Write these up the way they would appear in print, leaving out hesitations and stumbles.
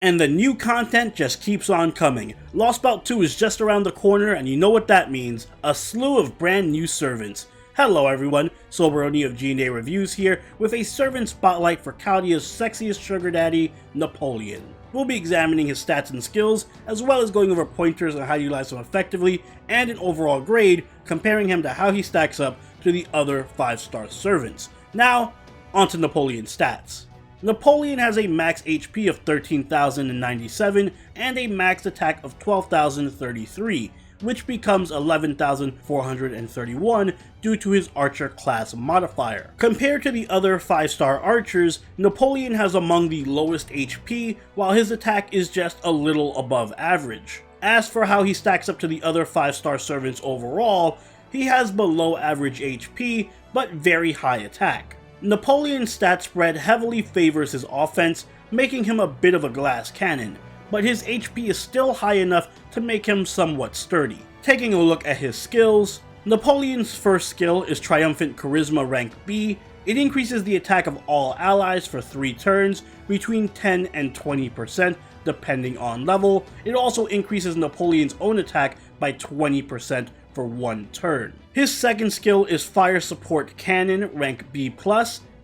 And the new content just keeps on coming. Lost Belt 2 is just around the corner, and you know what that means, a slew of brand new servants. Hello everyone, Soberoni of G&A Reviews here, with a servant spotlight for Chaldea's sexiest sugar daddy, Napoleon. We'll be examining his stats and skills, as well as going over pointers on how to utilize them effectively, and an overall grade, comparing him to how he stacks up to the other 5-star servants. Now, onto Napoleon's stats. Napoleon has a max HP of 13,097 and a max attack of 12,033, which becomes 11,431 due to his archer class modifier. Compared to the other 5-star archers, Napoleon has among the lowest HP, while his attack is just a little above average. As for how he stacks up to the other 5-star servants overall, he has below average HP, but very high attack. Napoleon's stat spread heavily favors his offense, making him a bit of a glass cannon, but his HP is still high enough to make him somewhat sturdy. Taking a look at his skills, Napoleon's first skill is Triumphant Charisma rank B. It increases the attack of all allies for 3 turns, between 10 and 20% depending on level. It also increases Napoleon's own attack by 20% for 1 turn. His second skill is Fire Support Cannon rank B+.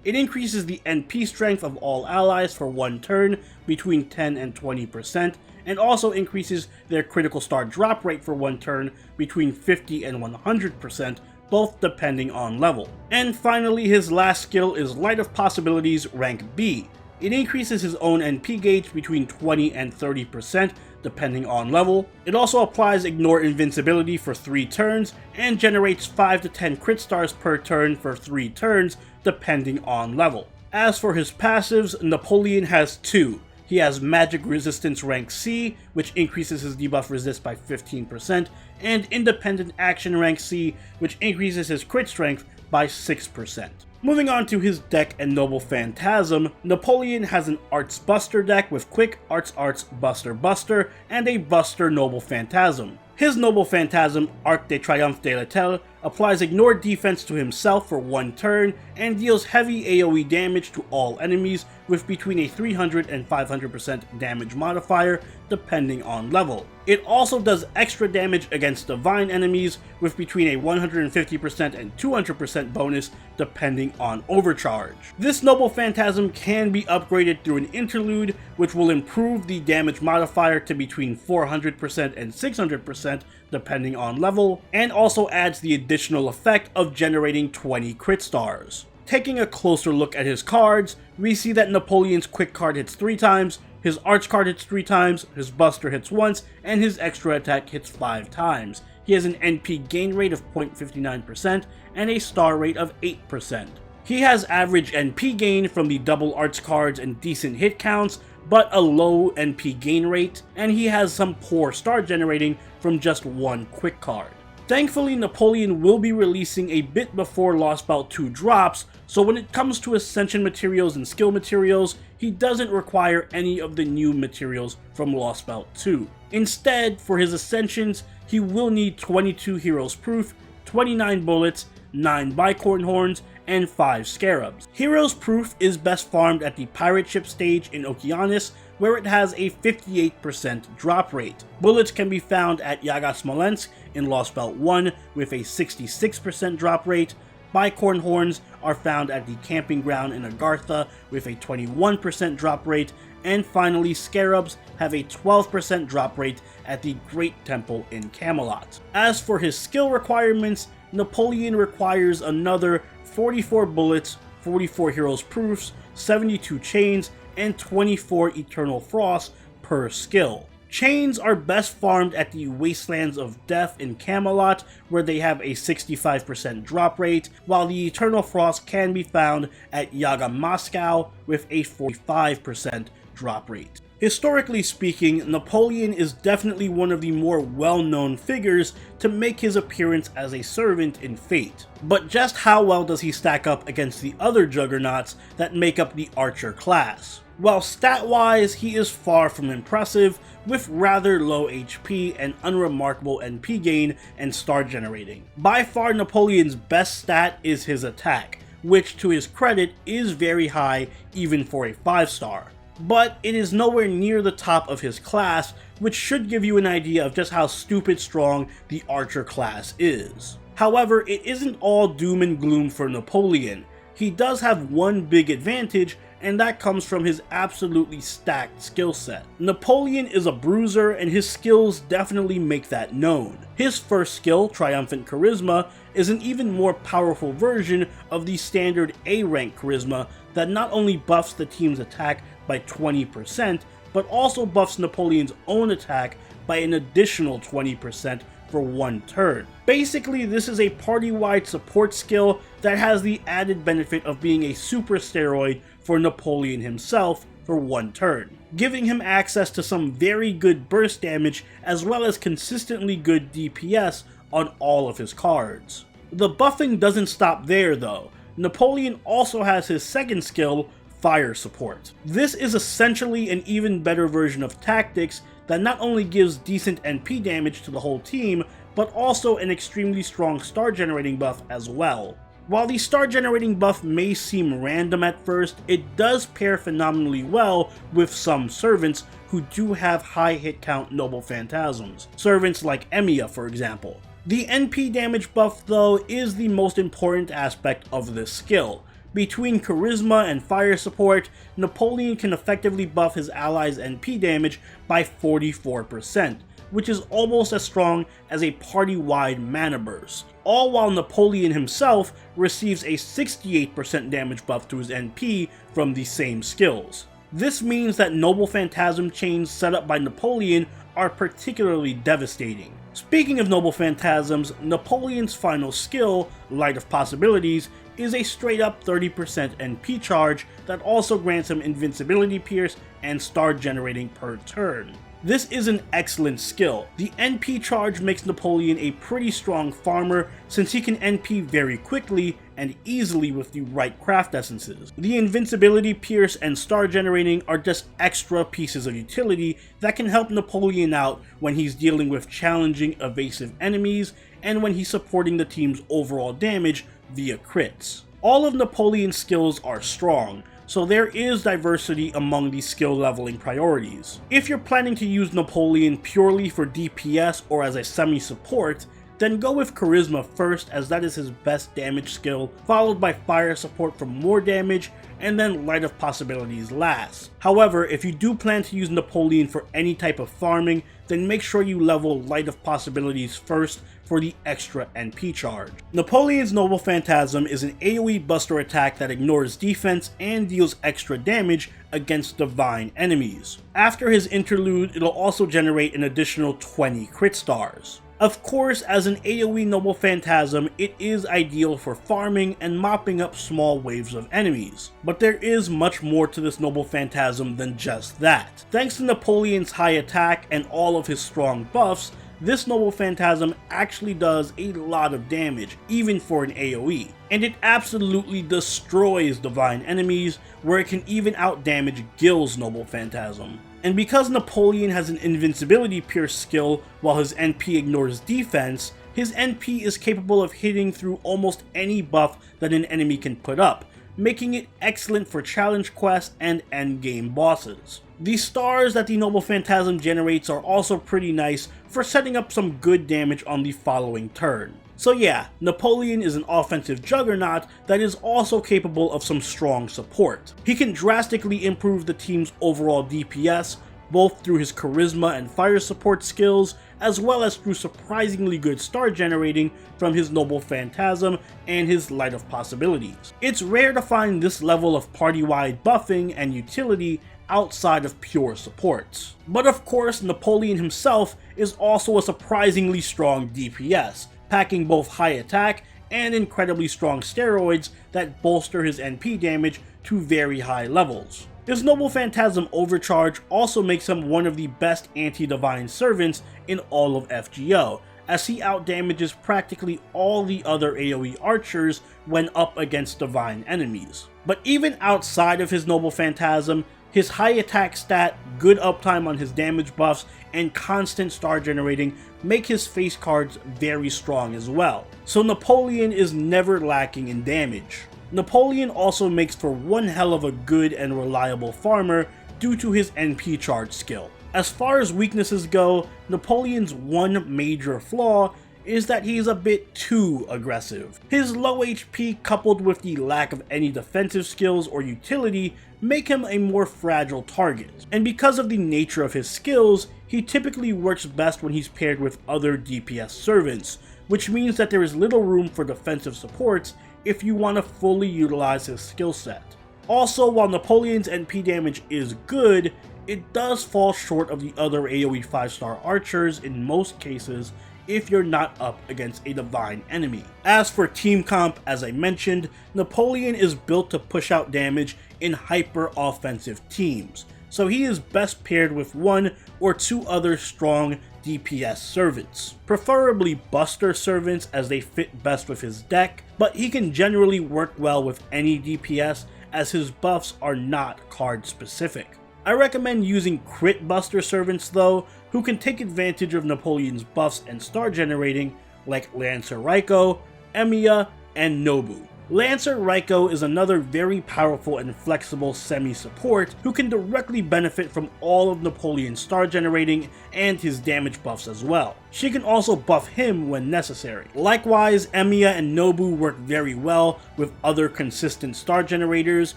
It increases the NP strength of all allies for 1 turn between 10 and 20%, and also increases their critical star drop rate for 1 turn between 50 and 100%, both depending on level. And finally, his last skill is Light of Possibilities rank B. It increases his own NP gauge between 20 and 30% depending on level. It also applies Ignore Invincibility for 3 turns and generates 5 to 10 crit stars per turn for 3 turns depending on level. As for his passives, Napoleon has 2. He has Magic Resistance rank C, which increases his debuff resist by 15%, and Independent Action rank C, which increases his crit strength by 6%. Moving on to his deck and Noble Phantasm, Napoleon has an Arts Buster deck with Quick Arts Buster Buster and a Buster Noble Phantasm. His Noble Phantasm, Arc de Triomphe de l'Etel, applies Ignore Defense to himself for 1 turn and deals heavy AoE damage to all enemies with between a 300 and 500% damage modifier depending on level. It also does extra damage against divine enemies with between a 150% and 200% bonus depending on overcharge. This Noble Phantasm can be upgraded through an interlude, which will improve the damage modifier to between 400% and 600% depending on level, and also adds the additional effect of generating 20 crit stars. Taking a closer look at his cards, we see that Napoleon's Quick card hits 3 times, his Arch card hits 3 times, his Buster hits once, and his Extra attack hits 5 times. He has an NP gain rate of 0.59% and a star rate of 8%. He has average NP gain from the double Arch cards and decent hit counts, but a low NP gain rate, and he has some poor star generating from just 1 Quick card. Thankfully, Napoleon will be releasing a bit before Lost Belt 2 drops, so when it comes to Ascension materials and skill materials, he doesn't require any of the new materials from Lost Belt 2. Instead, for his Ascensions, he will need 22 Heroes Proof, 29 Bullets, 9 Bicorn Horns, and 5 Scarabs. Heroes Proof is best farmed at the Pirate Ship stage in Okeanis, where it has a 58% drop rate. Bullets can be found at Yaga Smolensk in Lost Belt 1 with a 66% drop rate. Bicorn Horns are found at the Camping Ground in Agartha with a 21% drop rate, and finally Scarabs have a 12% drop rate at the Great Temple in Camelot. As for his skill requirements, Napoleon requires another 44 bullets, 44 Heroes Proofs, 72 chains, and 24 Eternal Frosts per skill. Chains are best farmed at the Wastelands of Death in Camelot, where they have a 65% drop rate, while the Eternal Frost can be found at Yaga Moscow with a 45% drop rate. Historically speaking, Napoleon is definitely one of the more well-known figures to make his appearance as a servant in Fate. But just how well does he stack up against the other juggernauts that make up the Archer class? Well, stat-wise, he is far from impressive, with rather low HP and unremarkable NP gain and star generating. By far, Napoleon's best stat is his attack, which to his credit is very high even for a 5-star. but it is nowhere near the top of his class, which should give you an idea of just how stupid strong the archer class is. However, it isn't all doom and gloom for Napoleon. He does have one big advantage, and that comes from his absolutely stacked skill set. Napoleon is a bruiser, and his skills definitely make that known. His first skill, Triumphant Charisma, is an even more powerful version of the standard A-rank Charisma that not only buffs the team's attack by 20%, but also buffs Napoleon's own attack by an additional 20% for one turn. Basically, this is a party-wide support skill that has the added benefit of being a super steroid for Napoleon himself for one turn, giving him access to some very good burst damage as well as consistently good DPS on all of his cards. The buffing doesn't stop there though. Napoleon also has his second skill, Fire Support. This is essentially an even better version of Tactics that not only gives decent NP damage to the whole team, but also an extremely strong star generating buff as well. While the star generating buff may seem random at first, it does pair phenomenally well with some servants who do have high hit count noble phantasms. Servants like Emiya, for example. The NP damage buff though is the most important aspect of this skill. Between Charisma and Fire Support, Napoleon can effectively buff his allies' NP damage by 44%, which is almost as strong as a party-wide mana burst, all while Napoleon himself receives a 68% damage buff to his NP from the same skills. This means that Noble Phantasm chains set up by Napoleon are particularly devastating. Speaking of Noble Phantasms, Napoleon's final skill, Light of Possibilities, is a straight up 30% NP charge that also grants him Invincibility Pierce and Star Generating per turn. This is an excellent skill. The NP charge makes Napoleon a pretty strong farmer since he can NP very quickly and easily with the right craft essences. The Invincibility Pierce and Star Generating are just extra pieces of utility that can help Napoleon out when he's dealing with challenging evasive enemies and when he's supporting the team's overall damage via crits. All of Napoleon's skills are strong, so there is diversity among these skill leveling priorities. If you're planning to use Napoleon purely for DPS or as a semi-support, then go with Charisma first as that is his best damage skill, followed by Fire Support for more damage, and then Light of Possibilities last. However, if you do plan to use Napoleon for any type of farming, then make sure you level Light of Possibilities first for the extra NP charge. Napoleon's Noble Phantasm is an AoE buster attack that ignores defense and deals extra damage against divine enemies. After his interlude, it'll also generate an additional 20 crit stars. Of course, as an AoE Noble Phantasm, it is ideal for farming and mopping up small waves of enemies. But there is much more to this Noble Phantasm than just that. Thanks to Napoleon's high attack and all of his strong buffs, this Noble Phantasm actually does a lot of damage, even for an AoE. And it absolutely destroys divine enemies, where it can even outdamage Gil's Noble Phantasm. And because Napoleon has an Invincibility Pierce skill while his NP ignores defense, his NP is capable of hitting through almost any buff that an enemy can put up, making it excellent for challenge quests and endgame bosses. The stars that the Noble Phantasm generates are also pretty nice for setting up some good damage on the following turn. So yeah, Napoleon is an offensive juggernaut that is also capable of some strong support. He can drastically improve the team's overall DPS, both through his Charisma and Fire Support skills, as well as through surprisingly good star generating from his Noble Phantasm and his Light of Possibilities. It's rare to find this level of party-wide buffing and utility outside of pure supports. But of course, Napoleon himself is also a surprisingly strong DPS, packing both high attack and incredibly strong steroids that bolster his NP damage to very high levels. His Noble Phantasm Overcharge also makes him one of the best anti-divine servants in all of FGO, as he outdamages practically all the other AoE archers when up against divine enemies. But even outside of his Noble Phantasm, his high attack stat, good uptime on his damage buffs, and constant star generating make his face cards very strong as well. So Napoleon is never lacking in damage. Napoleon also makes for one hell of a good and reliable farmer due to his NP charge skill. As far as weaknesses go, Napoleon's one major flaw is that he is a bit too aggressive. His low HP coupled with the lack of any defensive skills or utility make him a more fragile target, and because of the nature of his skills, he typically works best when he's paired with other DPS servants, which means that there is little room for defensive supports if you want to fully utilize his skill set. Also, while Napoleon's NP damage is good, it does fall short of the other AoE 5-star archers in most cases if you're not up against a divine enemy. As for team comp, as I mentioned, Napoleon is built to push out damage in hyper-offensive teams, so he is best paired with one or two other strong DPS servants, preferably Buster servants as they fit best with his deck, but he can generally work well with any DPS as his buffs are not card specific. I recommend using crit Buster servants though, who can take advantage of Napoleon's buffs and star generating, like Lancer Raiko, Emiya, and Nobu. Lancer Raiko is another very powerful and flexible semi-support who can directly benefit from all of Napoleon's star generating and his damage buffs as well. She can also buff him when necessary. Likewise, Emiya and Nobu work very well with other consistent star generators,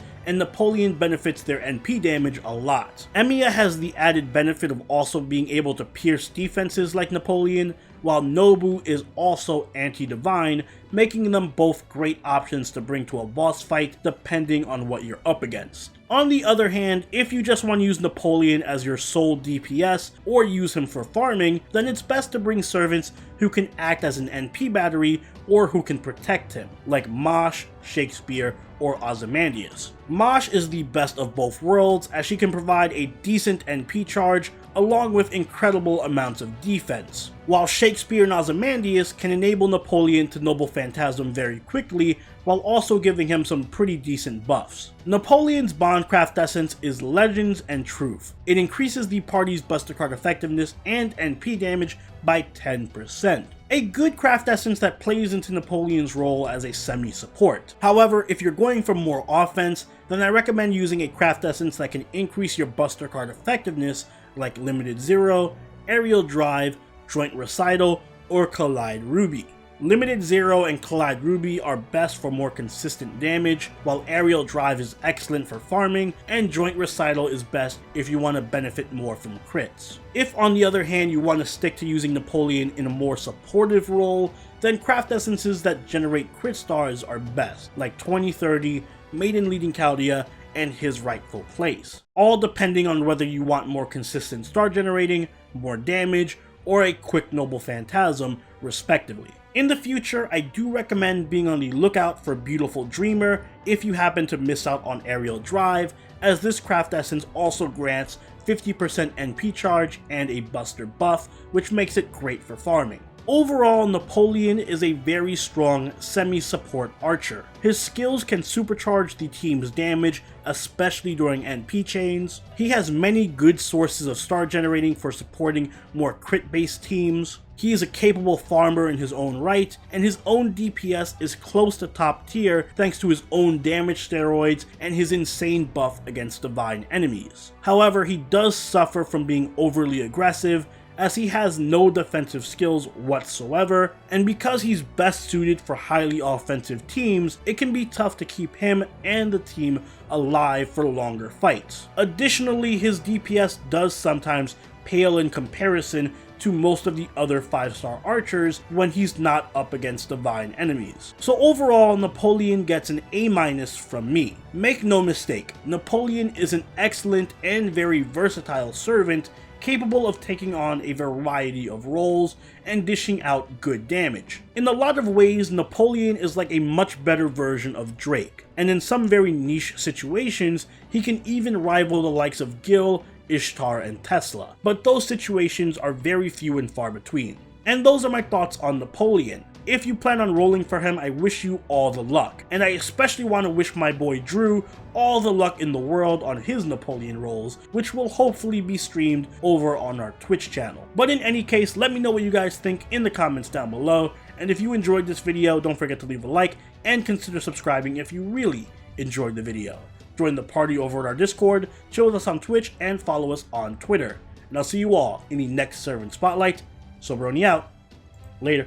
and Napoleon benefits their NP damage a lot. Emiya has the added benefit of also being able to pierce defenses like Napoleon, while Nobu is also anti-divine, making them both great options to bring to a boss fight depending on what you're up against. On the other hand, if you just want to use Napoleon as your sole DPS or use him for farming, then it's best to bring servants who can act as an NP battery or who can protect him, like Mosh, Shakespeare, or Ozymandias. Mosh is the best of both worlds as she can provide a decent NP charge along with incredible amounts of defense, while Shakespeare and Ozymandias can enable Napoleon to Noble Phantasm very quickly while also giving him some pretty decent buffs. Napoleon's Bondcraft Essence is Legends and Truth. It increases the party's Buster card effectiveness and NP damage by 10%. A good craft essence that plays into Napoleon's role as a semi-support. However, if you're going for more offense, then I recommend using a craft essence that can increase your Buster card effectiveness like Limited Zero, Aerial Drive, Joint Recital, or Collide Ruby. Limited Zero and Collide Ruby are best for more consistent damage, while Aerial Drive is excellent for farming, and Joint Recital is best if you want to benefit more from crits. If on the other hand you want to stick to using Napoleon in a more supportive role, then craft essences that generate crit stars are best, like 2030, Maiden Leading Chaldea, and His Rightful Place, all depending on whether you want more consistent star generating, more damage, or a quick Noble Phantasm, respectively. In the future, I do recommend being on the lookout for Beautiful Dreamer if you happen to miss out on Aerial Drive, as this craft essence also grants 50% NP charge and a Buster buff, which makes it great for farming. Overall, Napoleon is a very strong semi-support archer. His skills can supercharge the team's damage, especially during NP chains. He has many good sources of star generating for supporting more crit-based teams. He is a capable farmer in his own right, and his own DPS is close to top tier thanks to his own damage steroids and his insane buff against divine enemies. However, he does suffer from being overly aggressive, as he has no defensive skills whatsoever, and because he's best suited for highly offensive teams, it can be tough to keep him and the team alive for longer fights. Additionally, his DPS does sometimes pale in comparison to most of the other 5-star archers when he's not up against divine enemies. So overall, Napoleon gets an A- from me. Make no mistake, Napoleon is an excellent and very versatile servant capable of taking on a variety of roles and dishing out good damage. In a lot of ways, Napoleon is like a much better version of Drake, and in some very niche situations, he can even rival the likes of Gil, Ishtar, and Tesla, but those situations are very few and far between. And those are my thoughts on Napoleon. If you plan on rolling for him, I wish you all the luck, and I especially want to wish my boy Drew all the luck in the world on his Napoleon rolls, which will hopefully be streamed over on our Twitch channel. But in any case, let me know what you guys think in the comments down below, and if you enjoyed this video, don't forget to leave a like and consider subscribing if you really enjoyed the video. Join the party over at our Discord, chill with us on Twitch, and follow us on Twitter. And I'll see you all in the next Servant Spotlight. Soberoni out. Later.